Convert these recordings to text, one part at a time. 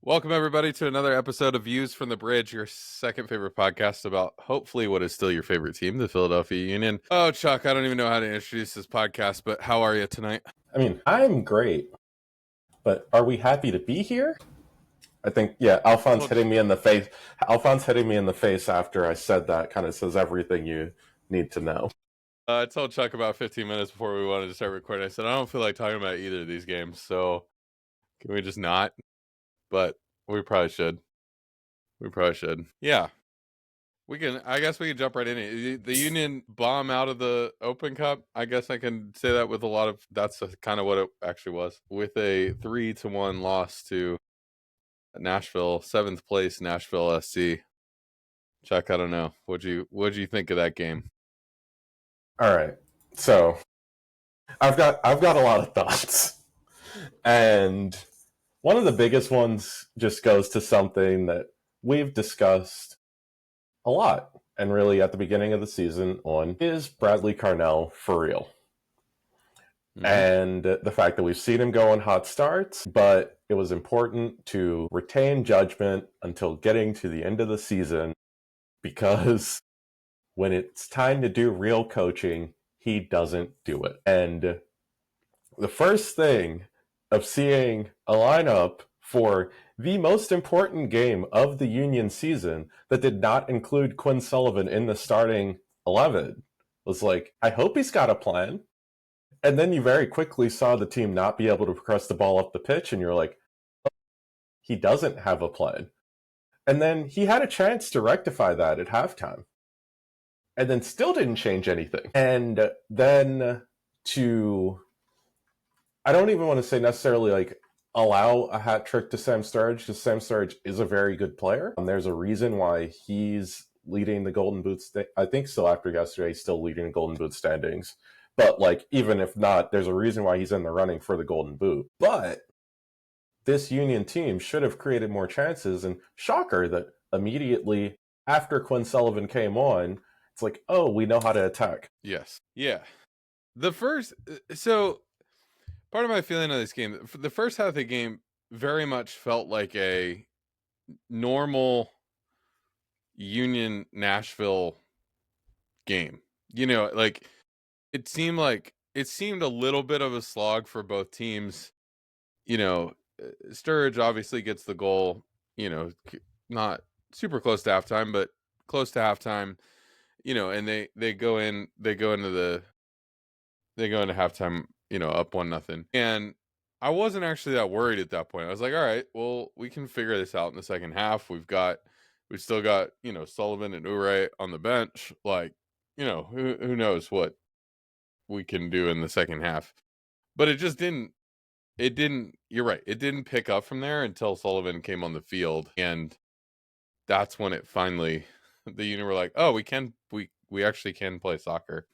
Welcome, everybody, to another episode of Views from the Bridge, your second favorite podcast about hopefully what is still your favorite team, the Philadelphia Union. Oh, Chuck, I don't even know how to introduce this podcast, but how are you tonight? I'm great, but are we happy to be here? I think, Alphonse hitting me in the face. Alphonse hitting me in the face after I said that kind of says everything you need to know. I told Chuck about 15 minutes before we wanted to start recording. I said, I don't feel like talking about either of these games, so can we just not? But we probably should. Yeah. I guess we can jump right in it. The Union bomb out of the Open Cup. I guess I can say that with that's kind of what it actually was. With a 3-1 loss to Nashville, 7th place Nashville SC. Chuck, I don't know. What'd you think of that game? All right, so I've got a lot of thoughts, and one of the biggest ones just goes to something that we've discussed a lot, and really at the beginning of the season on is Bradley Carnell for real? And the fact that we've seen him go on hot starts, but it was important to retain judgment until getting to the end of the season, because when it's time to do real coaching, he doesn't do it. And the first thing of seeing a lineup for the most important game of the Union season that did not include Quinn Sullivan in the starting 11 was like, I hope he's got a plan. And then you very quickly saw the team not be able to press the ball up the pitch, and you're like, oh, he doesn't have a plan. And then he had a chance to rectify that at halftime, and then still didn't change anything. And then I don't even want to say necessarily like allow a hat trick to Sam Sturridge, because Sam Sturridge is a very good player. There's a reason why he's leading the Golden Boot. I think still after yesterday, he's still leading the Golden Boot standings. But like, even if not, there's a reason why he's in the running for the Golden Boot. But this Union team should have created more chances, and shocker that immediately after Quinn Sullivan came on, it's like, oh, we know how to attack. Yes. Yeah. Part of my feeling of this game, the first half of the game very much felt like a normal Union Nashville game. Like it seemed a little bit of a slog for both teams. Sturridge obviously gets the goal, not super close to halftime, but close to halftime, and they go into halftime, up 1-0. And I wasn't actually that worried at that point. I was like, all right, well, we can figure this out in the second half. We've still got, Sullivan and Ure on the bench. Like, who knows what we can do in the second half. But you're right. It didn't pick up from there until Sullivan came on the field. And that's when it finally, the Union were like, oh, we actually can play soccer.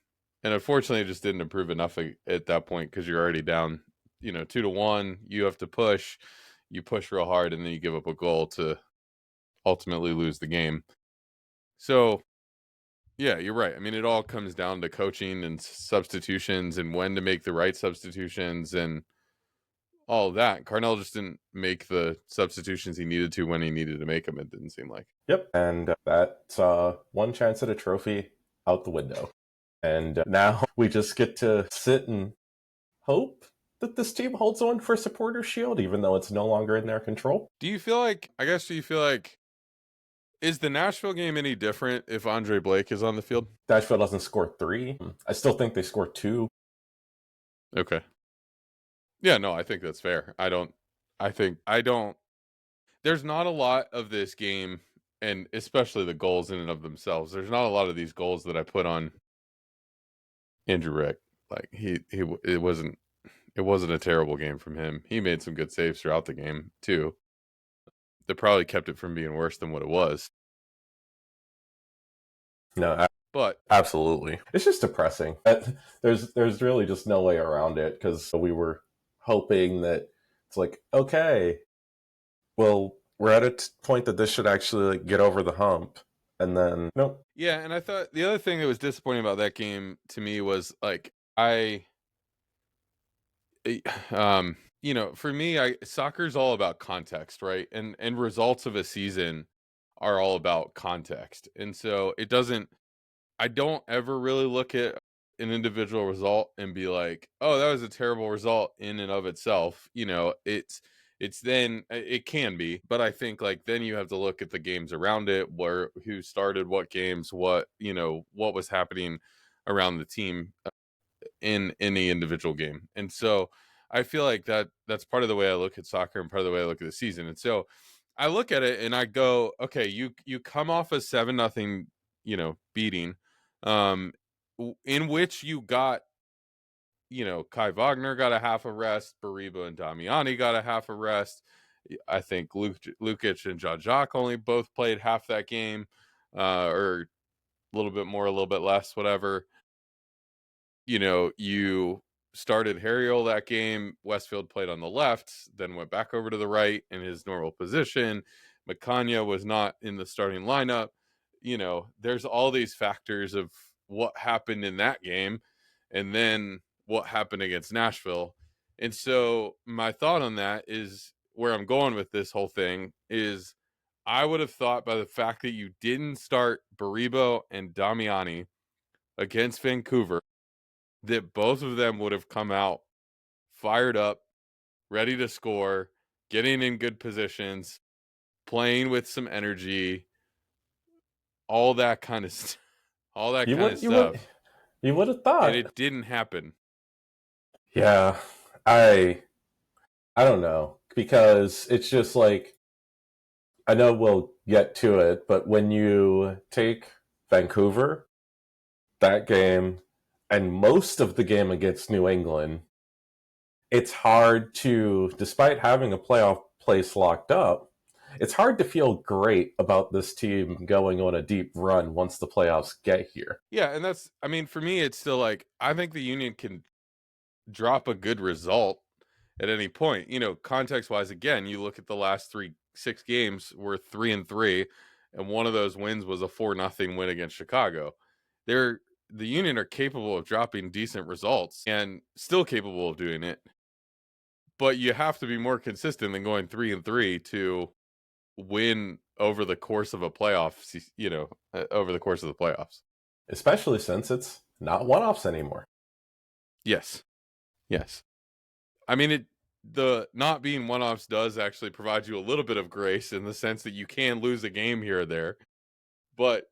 And unfortunately, it just didn't improve enough at that point, because you're already down, 2-1. You have to push. You push real hard, and then you give up a goal to ultimately lose the game. So, yeah, you're right. I mean, it all comes down to coaching and substitutions and when to make the right substitutions and all of that. Carnell just didn't make the substitutions he needed to when he needed to make them, it didn't seem like. Yep, and that's one chance at a trophy out the window. And now we just get to sit and hope that this team holds on for Supporter Shield, even though it's no longer in their control. Do you feel like is the Nashville game any different if Andre Blake is on the field? Nashville doesn't score 3. I still think they score 2. Okay. Yeah, no, I think that's fair. There's not a lot of this game, and especially the goals in and of themselves. There's not a lot of these goals that I put on Andrew Rick. Like it wasn't a terrible game from him. He made some good saves throughout the game too. That probably kept it from being worse than what it was. No, but absolutely. It's just depressing. There's really just no way around it, because we were hoping that it's like, okay, well, we're at a point that this should actually get over the hump. And then, nope. Yeah, and I thought the other thing that was disappointing about that game to me was like for me, soccer's all about context, right? And results of a season are all about context. And so I don't ever really look at an individual result and be like, "Oh, that was a terrible result in and of itself." It's then it can be, but I think like then you have to look at the games around it, where who started what games, what was happening around the team in any individual game. And so I feel like that's part of the way I look at soccer and part of the way I look at the season. And so I look at it and I go, okay, you come off a 7-0, beating, um in which you got, Kai Wagner got a half a rest, Bariba and Damiani got a half a rest. I think Lukic and Jacques only both played half that game, or a little bit more, a little bit less, whatever. You started Harriel that game. Westfield played on the left, then went back over to the right in his normal position. Macania was not in the starting lineup. There's all these factors of what happened in that game and then what happened against Nashville. And so my thought on that is where I'm going with this whole thing is I would have thought by the fact that you didn't start Baribo and Damiani against Vancouver that both of them would have come out fired up, ready to score, getting in good positions, playing with some energy, all that kind of all that You kind of would you would stuff. you would have And thought. it didn't happen. Yeah, I I don't know because it's just like I know we'll get to it, but when you take Vancouver, that game, and most of the game against New England, it's hard to, despite having a playoff place locked up, it's hard to feel great about this team going on a deep run once the playoffs get here. Yeah, and I mean, for me, it's still like I think the Union can drop a good result at any point. Context wise, again, you look at the last 6 games, we're 3-3, and one of those wins was a 4-0 win against Chicago. The Union are capable of dropping decent results and still capable of doing it, but you have to be more consistent than going 3-3 to win over the course of a playoff, over the course of the playoffs. Especially since it's not one offs anymore. Yes. Yes. I mean, the not being one-offs does actually provide you a little bit of grace in the sense that you can lose a game here or there, but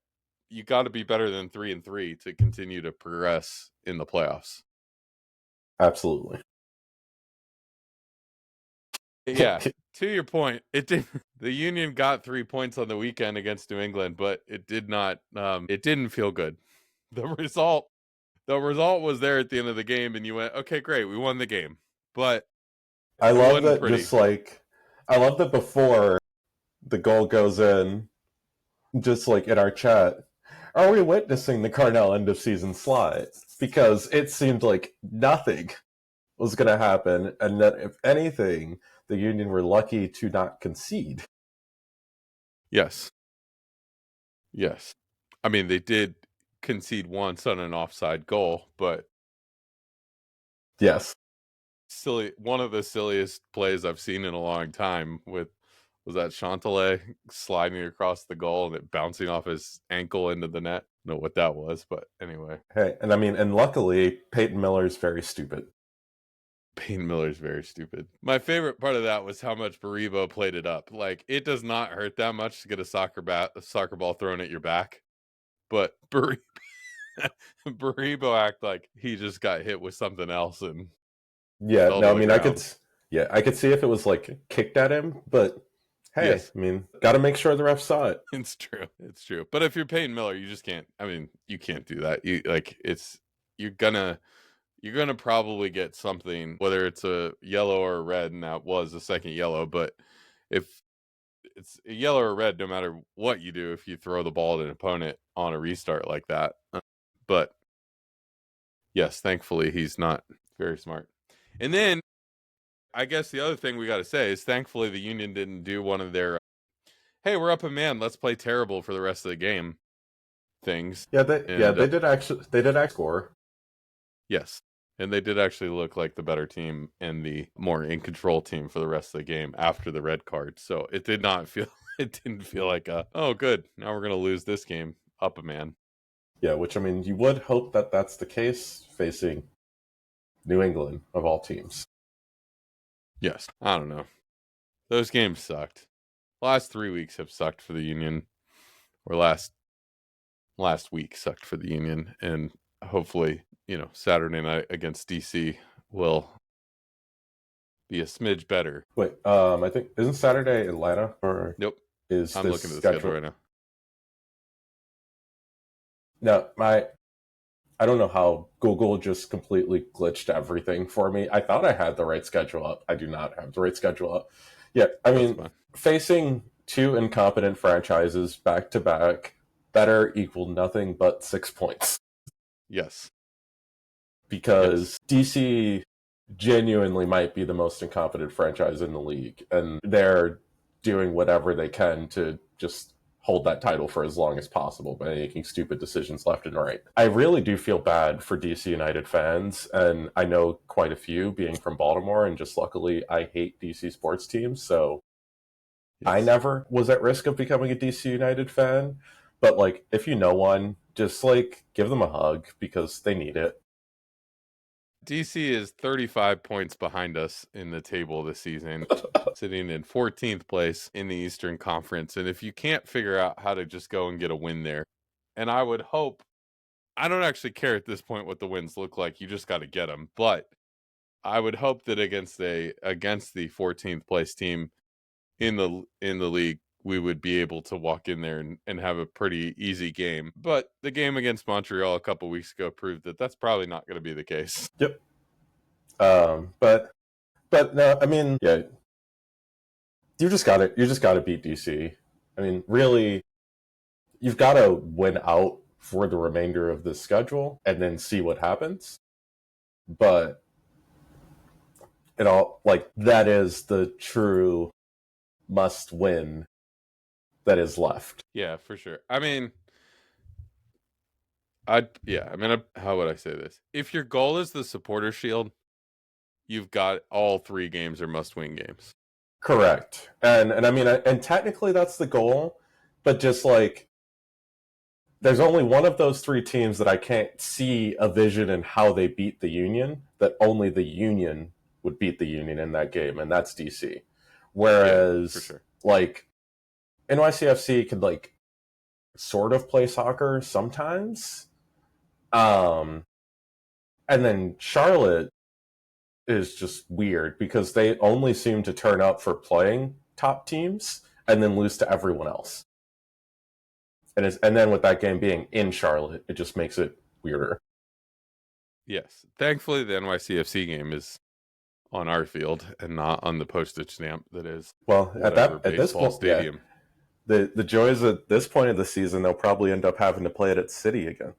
you got to be better than 3-3 to continue to progress in the playoffs. Absolutely. Yeah, to your point, it did. The Union got 3 points on the weekend against New England, but it did not. It didn't feel good. The result, the result was there at the end of the game, and you went, "Okay, great, we won the game," but I it love wasn't that pretty. just like, I love that before the goal goes in, just like in our chat, are we witnessing the Carnell end of season slide? Because it seemed like nothing was going to happen, and that if anything, the Union were lucky to not concede. Yes, yes. I mean, they did concede once on an offside goal, but Yes. silly. One of the silliest plays I've seen in a long time was that Chantelet sliding across the goal and it bouncing off his ankle into the net. I don't know what that was, but anyway. Hey, and I mean, and luckily, Peyton Miller's very stupid. Payne Miller's very stupid. My favorite part of that was how much Baribo played it up. Like, it does not hurt that much to get a soccer ball thrown at your back, but Baribo act like he just got hit with something else and Yeah, fell no, to I the mean, ground. yeah, I could see if it was like kicked at him, but hey, Yes, I mean, got to make sure the ref saw it. it's true. It's true. But if you're Peyton Miller, you just can't. I mean, you can't do that. You're gonna you're gonna probably get something, whether it's a yellow or a red, and that was a second yellow. But if it's a yellow or red, no matter what you do, if you throw the ball at an opponent on a restart like that. But yes, thankfully he's not very smart. And then I guess the other thing we got to say is thankfully the Union didn't do one of their "Hey, we're up a man, let's play terrible for the rest of the game" things. Yeah, And they did actually score. yes, And they did actually look like the better team and the more in control team for the rest of the game after the red card. So it did not feel, it didn't feel like oh, good, now we're going to lose this game up a man. Yeah, which I mean, you would hope that that's the case facing New England of all teams. Yes. I don't know. Those games sucked. Last 3 weeks have sucked for the Union, or last week sucked for the Union, and hopefully, Saturday night against DC will be a smidge better. Wait, I think isn't Saturday Atlanta, or Nope. is I'm this looking at the schedule schedule? right now. No, I don't know how Google just completely glitched everything for me. I thought I had the right schedule up. I do not have the right schedule up. Yeah, I That's mean, fine. facing two incompetent franchises back to back, better equal nothing but 6 points. Yes. Because DC genuinely might be the most incompetent franchise in the league, and they're doing whatever they can to just hold that title for as long as possible by making stupid decisions left and right. I really do feel bad for DC United fans, and I know quite a few being from Baltimore, and just luckily I hate DC sports teams, so I Yes. never was at risk of becoming a DC United fan. But like, if you know one, just like give them a hug because they need it. DC is 35 points behind us in the table this season, sitting in 14th place in the Eastern Conference. And if you can't figure out how to just go and get a win there, and I would hope, I don't actually care at this point what the wins look like. You just got to get them. But I would hope that against the 14th place team in the league, we would be able to walk in there and have a pretty easy game. But the game against Montreal a couple weeks ago proved that that's probably not going to be the case. Yep. But no, I mean, yeah, you just gotta beat DC. I mean, really, you've got to win out for the remainder of the schedule and then see what happens. But like that is the true must win that is left. Yeah, for sure. I mean, how would I say this? If your goal is the supporter shield, you've got all 3 games are must-win games. Correct. And I mean, and technically that's the goal, but just like there's only one of those three teams that I can't see a vision in how they beat the Union, that only the Union would beat the Union in that game, and that's DC. Yeah, for Whereas, sure. like, NYCFC could, like, sort of play soccer sometimes. And then Charlotte is just weird because they only seem to turn up for playing top teams and then lose to everyone else. And then with that game being in Charlotte, it just makes it weirder. Yes. Thankfully, the NYCFC game is on our field and not on the postage stamp that is Well, whatever at this baseball point, yeah, stadium. the joys at this point of the season, they'll probably end up having to play it at City again.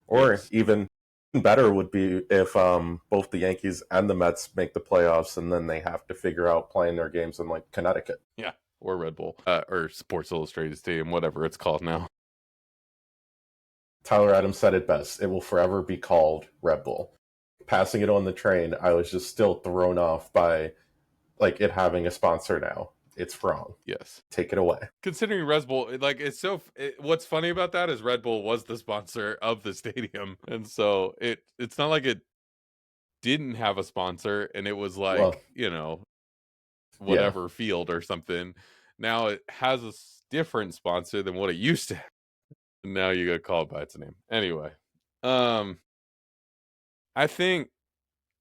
Or Yes. even better would be if both the Yankees and the Mets make the playoffs, and then they have to figure out playing their games in like Connecticut. Yeah. Or Red Bull, or Sports Illustrated Stadium, whatever it's called now. Tyler Adams said it best. It will forever be called Red Bull. Passing it on the train, I was just still thrown off by like it having a sponsor now. It's wrong. Yes. Take it away. Considering Red Bull, like what's funny about that is Red Bull was the sponsor of the stadium, and so it's not like it didn't have a sponsor and it was Well, like yeah. whatever field or something. Now it has a different sponsor than what it used to have. Now you gotta call it by its name. Anyway, um, I think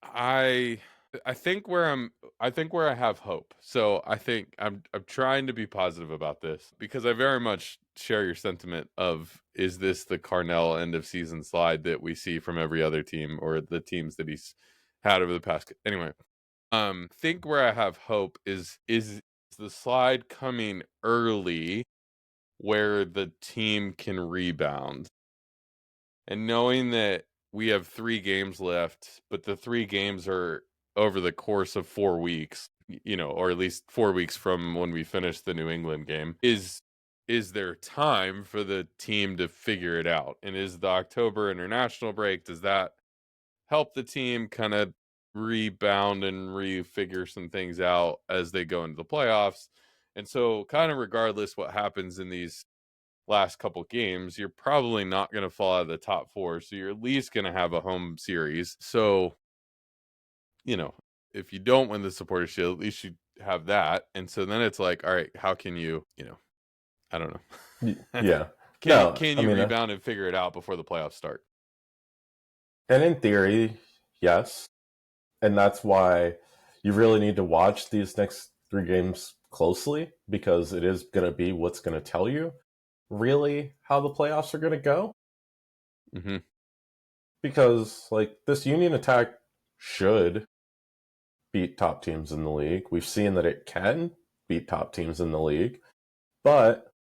I I think where I'm I think where I have hope. So I think I'm trying to be positive about this because I very much share your sentiment of, is this the Carnell end of season slide that we see from every other team or the teams that he's had over the past. Anyway, think where I have hope is the slide coming early where the team can rebound. And knowing that we have 3 games left, but the 3 games are over the course of 4 weeks, or at least 4 weeks from when we finish the New England game, is there time for the team to figure it out? And is the October international break, does that help the team kind of rebound and refigure some things out as they go into the playoffs. And so, kind of regardless what happens in these last couple games, you're probably not going to fall out of the top four. So you're at least going to have a home series. So, you know, if you don't win the supporter shield, at least you have that. And so then it's like, all right, how can you, I don't know. Yeah. can you No, can I you mean, rebound and figure it out before the playoffs start? and in theory, yes. And that's why you really need to watch these next 3 games closely, because it is going to be what's going to tell you really how the playoffs are going to go. Mm-hmm. Because, like, this Union attack should beat top teams in the league. We've seen that it can beat top teams in the league, but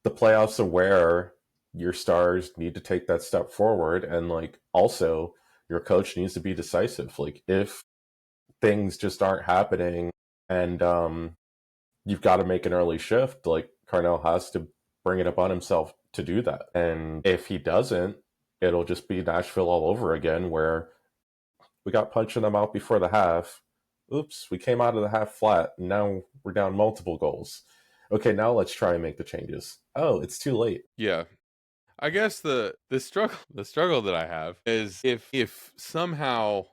the playoffs are where your stars need to take that step forward, and like also your coach needs to be decisive. Like, if things just aren't happening and you've got to make an early shift, like Carnell has to bring it upon himself to do that. And if he doesn't, it'll just be Nashville all over again, where we got punched in the mouth before the half. Oops, we came out of the half flat. And now we're down multiple goals. Okay, now let's try and make the changes. Oh, it's too late. Yeah. I guess the struggle that I have is if somehow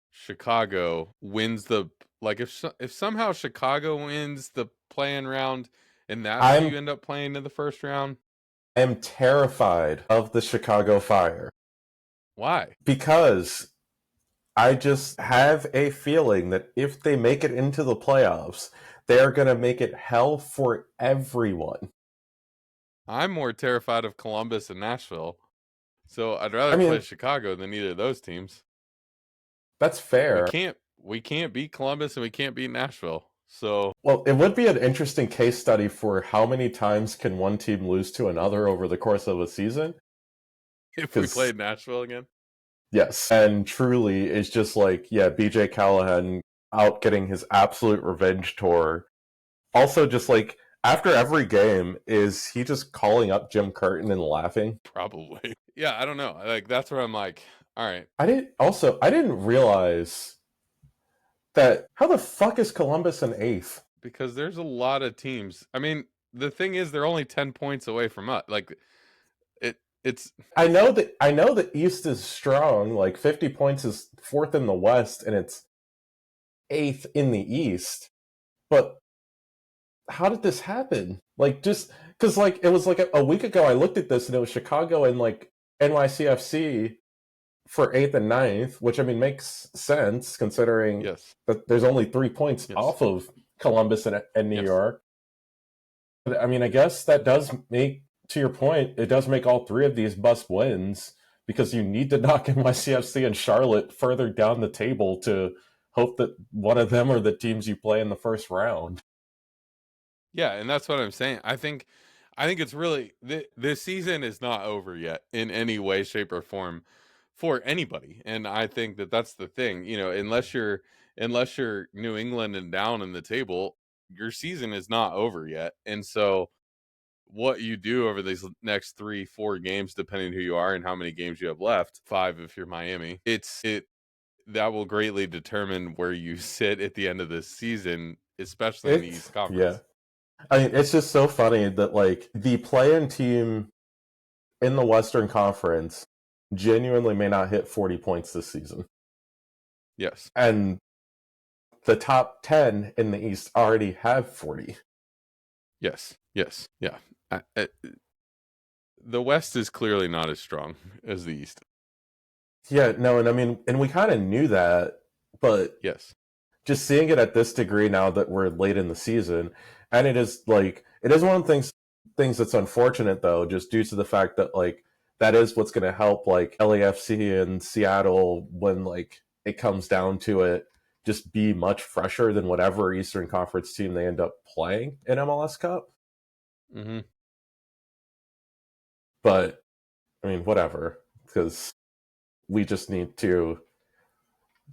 Chicago wins the like if somehow Chicago wins the playing round and that's who I'm you end up playing in the first round. am terrified of the Chicago Fire Why? because I just have a feeling that if they make it into the playoffs, they're going to make it hell for everyone. I'm more terrified of Columbus and Nashville. So I'd I rather play mean, Chicago than either of those teams. that's We fair. can't we can't beat Columbus and we can't beat Nashville. So Well, it would be an interesting case study for how many times can one team lose to another over the course of a season. if we Because, played Nashville again. yes, and truly, it's just like, yeah, BJ Callahan out getting his absolute revenge tour. Also, just like, after every game, is he just calling up Jim Curtin and laughing? Probably. Yeah, I don't know. Like that's where I'm like, all right. I didn't realize that, how the fuck is Columbus in eighth? Because there's a lot of teams. I mean, the thing is they're only 10 points away from us. Like it's I know the East is strong, like 50 points is fourth in the West, and it's eighth in the East. But how did this happen? Like, just because, like, it was like a week ago I looked at this and it was Chicago and like NYCFC for eighth and ninth, which I mean makes sense considering yes. that there's only 3 points Yes. off of Columbus and New Yes. York. But I mean, I guess that does make, to your point, it does make all three of these must wins, because you need to knock NYCFC and Charlotte further down the table to hope that one of them are the teams you play in the first round. Yeah, and that's what I'm saying. I think it's really this season is not over yet in any way, shape, or form for anybody. And I think that that's the thing. Unless you're New England and down in the table, your season is not over yet. And so what you do over these next 3-4 games, depending who you are and how many games you have left, 5 if you're Miami, it that will greatly determine where you sit at the end of this season, especially in the It's, East yeah. Conference. I mean, it's just so funny that, like, the play-in team in the Western Conference genuinely may not hit 40 points this season. Yes. And the top 10 in the East already have 40. Yes. Yes. Yeah. The West is clearly not as strong as the East. Yeah, no, and I mean, and we kind of knew that, but Yes. just seeing it at this degree now that we're late in the season, and it is like, it is one of the things that's unfortunate though, just due to the fact that, like, that is what's going to help, like, LAFC and Seattle, when like it comes down to it, just be much fresher than whatever Eastern Conference team they end up playing in MLS Cup. Mm-hmm. But I mean, whatever, because we just need to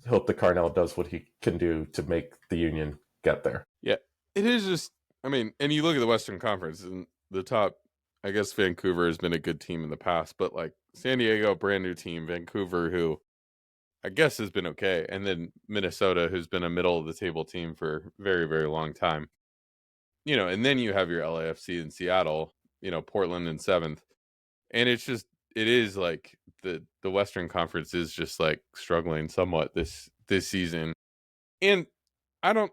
hope that Carnell does what he can do to make the Union get there. Yeah. It is just. I mean, and you look at the Western Conference and the top. I guess Vancouver has been a good team in the past, but like San Diego, brand new team. Vancouver, who I guess has been okay. And then Minnesota, who's been a middle of the table team for a very, very long time. And then you have your LAFC in Seattle, Portland in 7th. And it is like the Western Conference is just like struggling somewhat this season. And I don't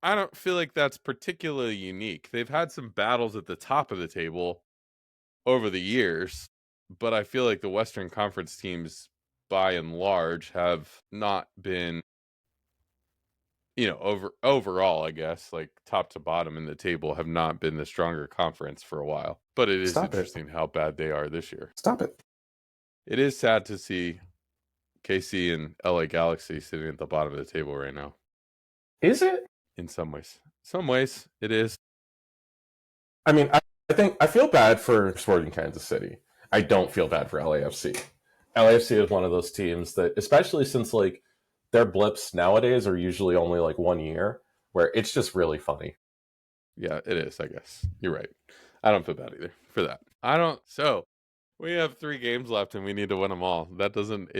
I don't feel like that's particularly unique. They've had some battles at the top of the table over the years, but I feel like the Western Conference teams by and large have not been, overall, I guess, like top to bottom in the table have not been the stronger conference for a while. But it is Stop it. interesting how bad they are this year. Stop it. It is sad to see KC and LA Galaxy sitting at the bottom of the table right now. Is it? In some ways. Some ways it is. I mean, I think I feel bad for Sporting Kansas City. I don't feel bad for LAFC. LAFC is one of those teams that, especially since like their blips nowadays are usually only like 1 year, where it's just really funny. Yeah, it is, I guess. You're right. I don't feel bad either for that. I don't. So we have 3 games left and we need to win them all. It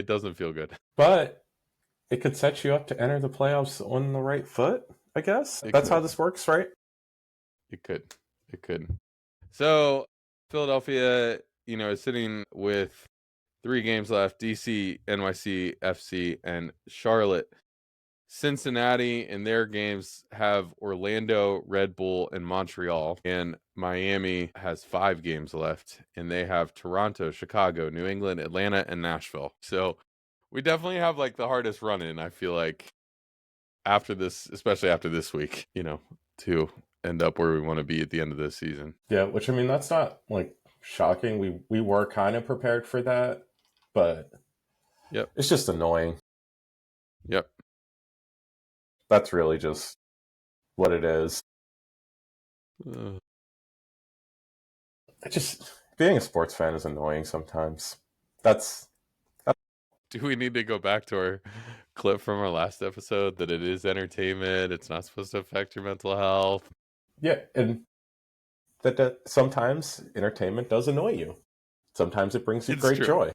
doesn't feel good. But it could set you up to enter the playoffs on the right foot, I guess. It That's how could. this works, right? It could. It could. So Philadelphia, is sitting with 3 games left. DC, NYC, FC, and Charlotte. Cincinnati in their games have Orlando, Red Bull, and Montreal. And Miami has 5 games left. And they have Toronto, Chicago, New England, Atlanta, and Nashville. So we definitely have like the hardest run in, I feel like, after this, especially after this week, to end up where we want to be at the end of this season. Yeah, which I mean, that's not like shocking. We were kind of prepared for that, but Yep. it's just annoying. Yep. That's really just what it is. Being a sports fan is annoying sometimes. Do we need to go back to our clip from our last episode that it is entertainment? It's not supposed to affect your mental health. Yeah, and that sometimes entertainment does annoy you. Sometimes it brings you It's great true. joy.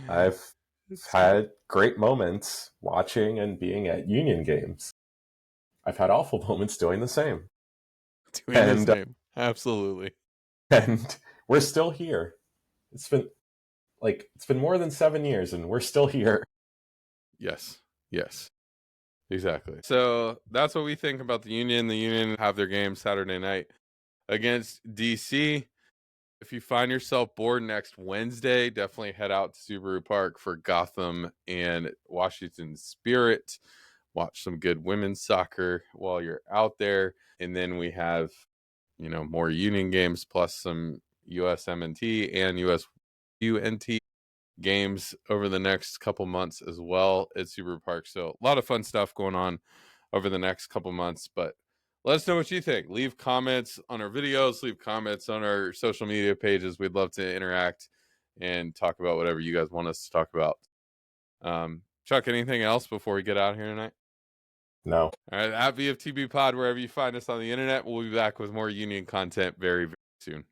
I've had great moments watching and being at Union games. I've had awful moments doing the same. Doing the same. Absolutely. And we're still here. It's been more than 7 years and we're still here. Yes. Exactly. So that's what we think about the Union. The Union have their game Saturday night against DC. If you find yourself bored next Wednesday, definitely head out to Subaru Park for Gotham and Washington Spirit. Watch some good women's soccer while you're out there. And then we have, more Union games plus some USMNT and USUNT games over the next couple months as well at Subaru Park. So a lot of fun stuff going on over the next couple months. But let us know what you think. Leave comments on our videos, leave comments on our social media pages. We'd love to interact and talk about whatever you guys want us to talk about. Chuck, anything else before we get out of here tonight? No. All right, at VFTB Pod, wherever you find us on the internet, we'll be back with more Union content very, very soon.